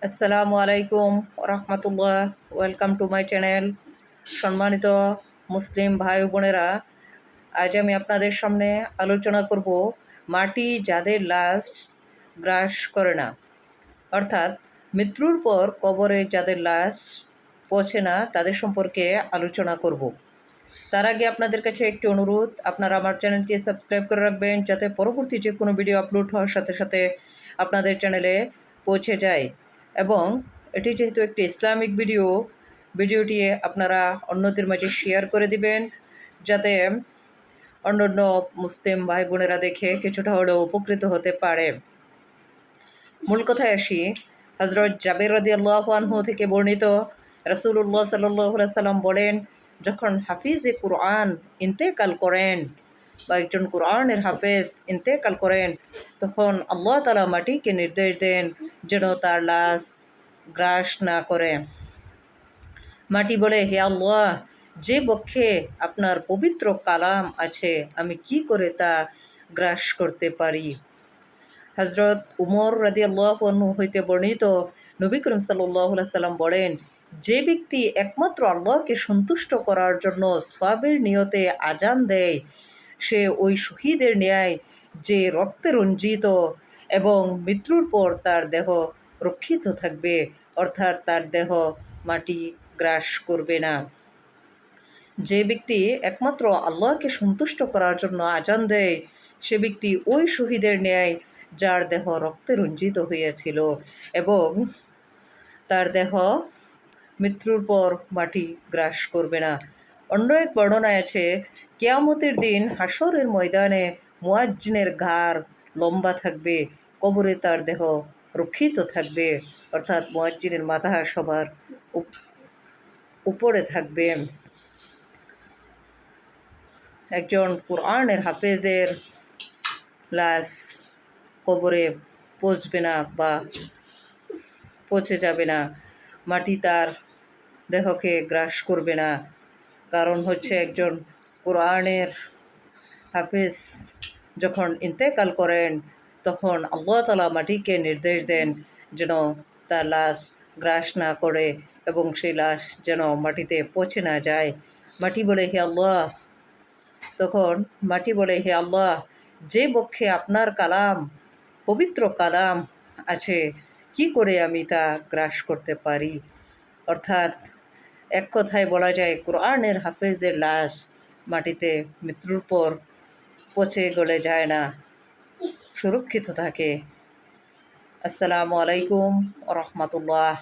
আসসালামু আলাইকুম রহমতুল্লাহ। Welcome to my channel. সম্মানিত মুসলিম ভাই বোনেরা, আজ আমি আপনাদের সামনে আলোচনা করব মাটি যাদের লাশ গ্রাস করে না, অর্থাৎ মৃত্যুর পর কবরে যাদের লাশ পৌঁছে না তাদের সম্পর্কে আলোচনা করব। তার আগে আপনাদের কাছে একটি অনুরোধ, আপনারা আমার চ্যানেলটি সাবস্ক্রাইব করে রাখবেন যাতে পরবর্তী যে কোনো ভিডিও আপলোড হওয়ার সাথে সাথে আপনাদের চ্যানেলে পৌঁছে যায়। এবং এটি যেহেতু একটি ইসলামিক ভিডিওটি আপনারা অন্যদের মাঝে শেয়ার করে দিবেন যাতে অন্য মুসলিম ভাই বোনেরা দেখে কিছুটা হলেও উপকৃত হতে পারে। মূল কথায় আসি, হজরত জাবের রাদিয়াল্লাহু আনহু থেকে বর্ণিত, রাসূলুল্লাহ সাল্লাল্লাহু আলাইহি সাল্লাম বলেন, যখন হাফিজে কুরআন ইন্তেকাল করেন বা একজন কুরআনের হাফেজ ইন্তেকাল করেন, তখন আল্লাহ তাআলা মাটিকে নির্দেশ দেন যেন তার লাশ গ্রাস না করে। মাটি বলে, হে আল্লাহ, যে বক্ষে আপনার পবিত্র কালাম আছে আমি কি করে তা গ্রাস করতে পারি। হজরত উমর রাদিয়াল্লাহু আনহু হইতে বর্ণিত, নবী করিম সাল্লাল্লাহু আলাইহি সাল্লাম বলেন, যে ব্যক্তি একমাত্র আল্লাহকে সন্তুষ্ট করার জন্য সওয়াবের নিয়তে আজান দেয়, সে ওই শহীদের ন্যায় যে রক্তে রঞ্জিত এবং মৃত্যুর পর তার দেহ রক্ষিত থাকবে, অর্থাৎ তার দেহ মাটি গ্রাস করবে না। যে ব্যক্তি একমাত্র আল্লাহকে সন্তুষ্ট করার জন্য আজান দেয়, সে ব্যক্তি ওই শহীদের ন্যায় যার দেহ রক্তে রঞ্জিত হইয়াছিল এবং তার দেহ মৃত্যুর পর মাটি গ্রাস করবে না। অন্য এক বর্ণনায় আছে, কিয়ামতের দিন হাসরের ময়দানে মুয়াজ্জিনের ঘাড় লম্বা থাকবে, কবরে তার দেহ রক্ষিত থাকবে, অর্থাৎ মুয়াজ্জিনের মাথা সবার উপরে থাকবে। একজন কুরআনের হাফেজের লাশ কবরে পৌঁছবে না বা পৌঁছে যাবে না, মাটি তার দেহকে গ্রাস করবে না। কারণ হচ্ছে, একজন কুরআনের হাফেজ যখন ইন্তেকাল করেন তখন আল্লাহ তাআলা মাটিকে নির্দেশ দেন যেন তার লাশ গ্রাস না করে এবং সেই লাশ যেন মাটিতে পৌঁছে না যায়। মাটি বলে, হে আল্লাহ, তখন মাটি বলে, হে আল্লাহ, যে বক্ষে আপনার কালাম পবিত্র কালাম আছে কি করে আমি তা গ্রাস করতে পারি। অর্থাৎ এক কথায় বলা যায়, কুরআনের হাফেজের লাশ মাটিতে মৃত্যুর পর পচে গলে যায় না, সুরক্ষিত থাকে। আসসালামু আলাইকুম রহমতুল্লাহ।